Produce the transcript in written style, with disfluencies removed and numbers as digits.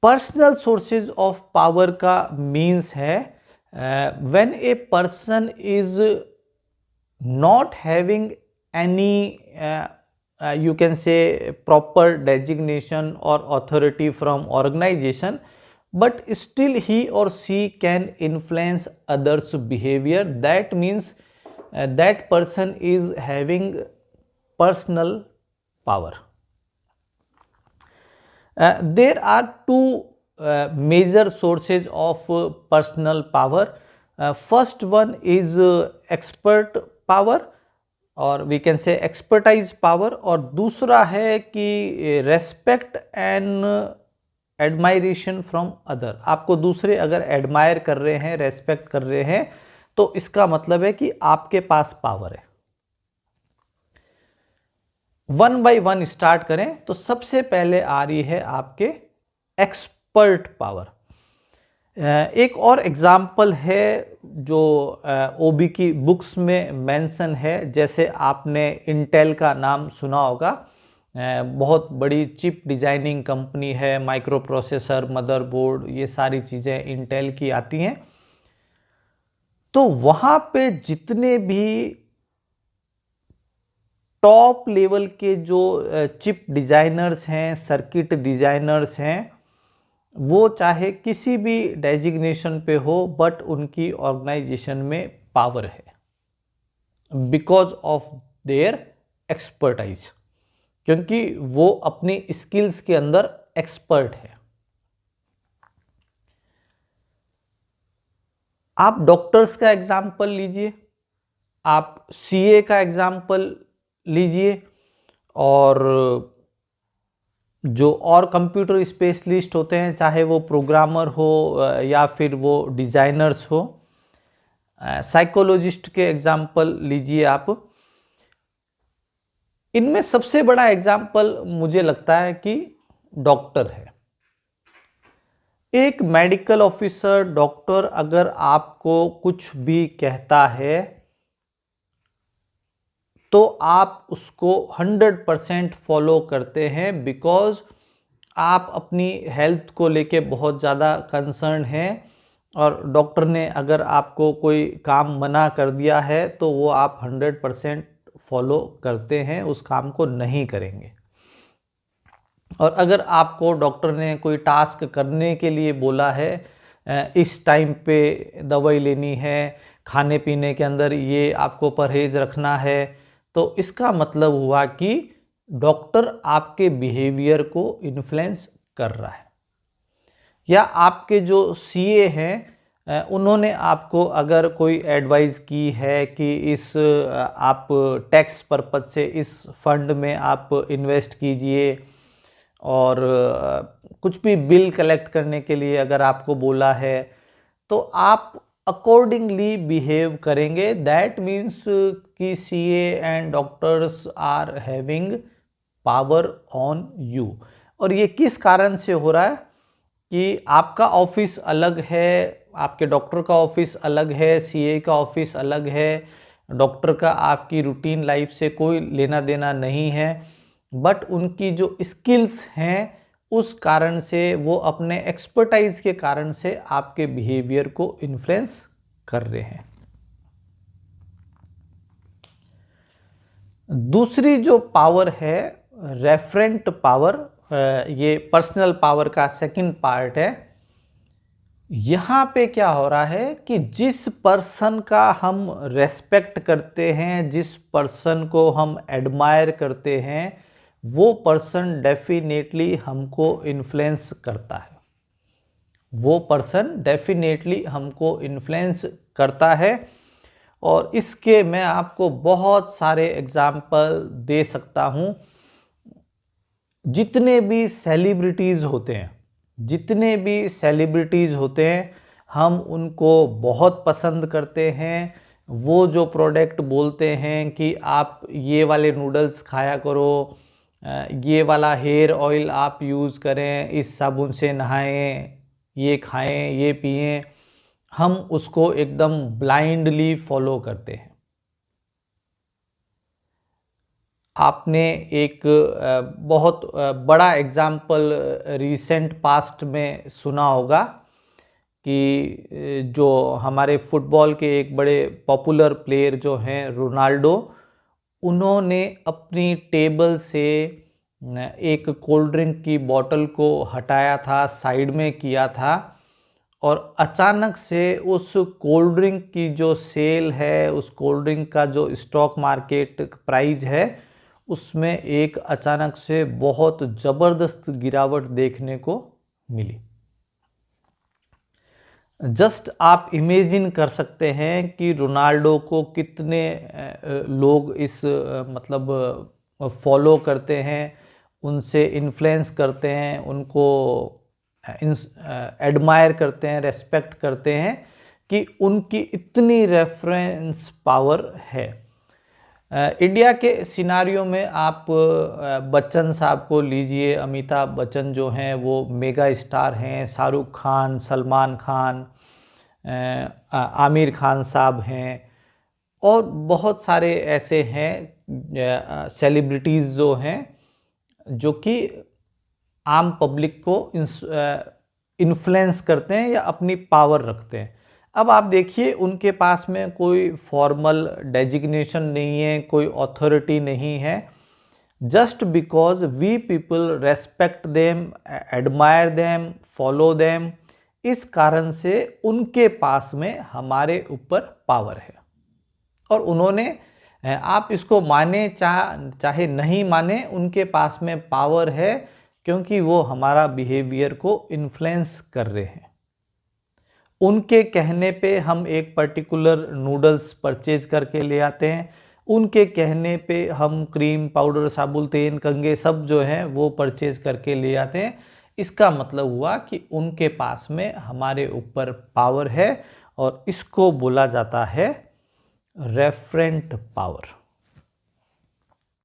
Personal sources of power का means है when a person is not having any you can say proper designation or authority from organization, but still he or she can influence others behavior. That means that person is having personal power. There are two major sources of personal power. First one is expert power और we can say expertise power, और दूसरा है कि respect and admiration from other. आपको दूसरे अगर admire कर रहे हैं, रेस्पेक्ट कर रहे हैं, तो इसका मतलब है कि आपके पास पावर है। वन बाय वन स्टार्ट करें तो सबसे पहले आ रही है आपके एक्सपर्ट पावर। एक और एग्जाम्पल है जो ओबी की बुक्स में मेंशन है, जैसे आपने इंटेल का नाम सुना होगा। बहुत बड़ी चिप डिजाइनिंग कंपनी है, माइक्रो प्रोसेसर, मदरबोर्ड, ये सारी चीज़ें इंटेल की आती हैं। तो वहाँ पे जितने भी टॉप लेवल के जो चिप डिज़ाइनर्स हैं, सर्किट डिज़ाइनर्स हैं, वो चाहे किसी भी डेजिग्नेशन पे हो, बट उनकी ऑर्गेनाइजेशन में पावर है बिकॉज ऑफ देयर एक्सपर्टाइज, क्योंकि वो अपनी स्किल्स के अंदर एक्सपर्ट है। आप डॉक्टर्स का एग्जाम्पल लीजिए, आप सीए का एग्जाम्पल लीजिए, और जो और कंप्यूटर स्पेशलिस्ट होते हैं, चाहे वो प्रोग्रामर हो या फिर वो डिज़ाइनर्स हो। साइकोलॉजिस्ट के एग्जाम्पल लीजिए आप। इनमें सबसे बड़ा एग्जाम्पल मुझे लगता है कि डॉक्टर है। एक मेडिकल ऑफिसर, डॉक्टर, अगर आपको कुछ भी कहता है तो आप उसको 100% फॉलो करते हैं, बिकॉज आप अपनी हेल्थ को लेके बहुत ज़्यादा कंसर्न हैं, और डॉक्टर ने अगर आपको कोई काम मना कर दिया है तो वो आप 100% फॉलो करते हैं, उस काम को नहीं करेंगे। और अगर आपको डॉक्टर ने कोई टास्क करने के लिए बोला है, इस टाइम पे दवाई लेनी है, खाने पीने के अंदर ये आपको परहेज रखना है, तो इसका मतलब हुआ कि डॉक्टर आपके बिहेवियर को इन्फ्लुएंस कर रहा है। या आपके जो सीए हैं, उन्होंने आपको अगर कोई एडवाइस की है कि इस आप टैक्स पर्पज से इस फंड में आप इन्वेस्ट कीजिए, और कुछ भी बिल कलेक्ट करने के लिए अगर आपको बोला है, तो आप अकॉर्डिंगली बिहेव करेंगे। दैट मीन्स कि CA and doctors are having power on you. और ये किस कारण से हो रहा है कि आपका ऑफिस अलग है, आपके डॉक्टर का ऑफिस अलग है, सीए का ऑफिस अलग है, डॉक्टर का आपकी रूटीन लाइफ से कोई लेना देना नहीं है, बट उनकी जो स्किल्स हैं उस कारण से, वो अपने एक्सपर्टाइज के कारण से आपके बिहेवियर को इन्फ्लुएंस कर रहे हैं। दूसरी जो पावर है रेफरेंट पावर, ये पर्सनल पावर का सेकंड पार्ट है। यहाँ पे क्या हो रहा है कि जिस पर्सन का हम रेस्पेक्ट करते हैं, जिस पर्सन को हम एडमायर करते हैं, वो पर्सन डेफिनेटली हमको इन्फ्लुएंस करता है। वो पर्सन डेफिनेटली हमको इन्फ्लुएंस करता है। और इसके मैं आपको बहुत सारे एग्जाम्पल दे सकता हूँ। जितने भी सेलिब्रिटीज़ होते हैं, जितने भी सेलिब्रिटीज़ होते हैं, हम उनको बहुत पसंद करते हैं। वो जो प्रोडक्ट बोलते हैं कि आप ये वाले नूडल्स खाया करो, ये वाला हेयर ऑयल आप यूज़ करें, इस साबुन से नहाएं, ये खाएं, ये पिएं, हम उसको एकदम ब्लाइंडली फॉलो करते हैं। आपने एक बहुत बड़ा एग्जाम्पल रिसेंट पास्ट में सुना होगा कि जो हमारे फुटबॉल के एक बड़े पॉपुलर प्लेयर जो हैं रोनाल्डो, उन्होंने अपनी टेबल से एक कोल्ड ड्रिंक की बोतल को हटाया था, साइड में किया था, और अचानक से उस कोल्ड ड्रिंक की जो सेल है, उस कोल्ड ड्रिंक का जो स्टॉक मार्केट प्राइस है, उसमें एक अचानक से बहुत ज़बरदस्त गिरावट देखने को मिली। जस्ट आप इमेजिन कर सकते हैं कि रोनाल्डो को कितने लोग इस मतलब फॉलो करते हैं, उनसे इन्फ्लुएंस करते हैं, उनको एडमायर करते हैं, रेस्पेक्ट करते हैं कि उनकी इतनी रेफरेंस पावर है। इंडिया के सिनारियो में आप बच्चन साहब को लीजिए। अमिताभ बच्चन जो हैं वो मेगा स्टार हैं, शाहरुख खान, सलमान खान, आमिर खान साहब हैं, और बहुत सारे ऐसे हैं सेलिब्रिटीज़ जो हैं जो कि आम पब्लिक को इन्फ्लुएंस करते हैं या अपनी पावर रखते हैं। अब आप देखिए, उनके पास में कोई फॉर्मल डेजिग्नेशन नहीं है, कोई अथॉरिटी नहीं है। Just because we people respect them, admire them, follow them, इस कारण से उनके पास में हमारे ऊपर पावर है। और उन्होंने, आप इसको माने चाहे नहीं माने, उनके पास में पावर है क्योंकि वो हमारा बिहेवियर को इन्फ्लुएंस कर रहे हैं। उनके कहने पे हम एक पर्टिकुलर नूडल्स परचेज करके ले आते हैं, उनके कहने पे हम क्रीम, पाउडर, साबुन, तेल, कंघे सब जो हैं वो परचेज करके ले आते हैं। इसका मतलब हुआ कि उनके पास में हमारे ऊपर पावर है, और इसको बोला जाता है रेफरेंट पावर।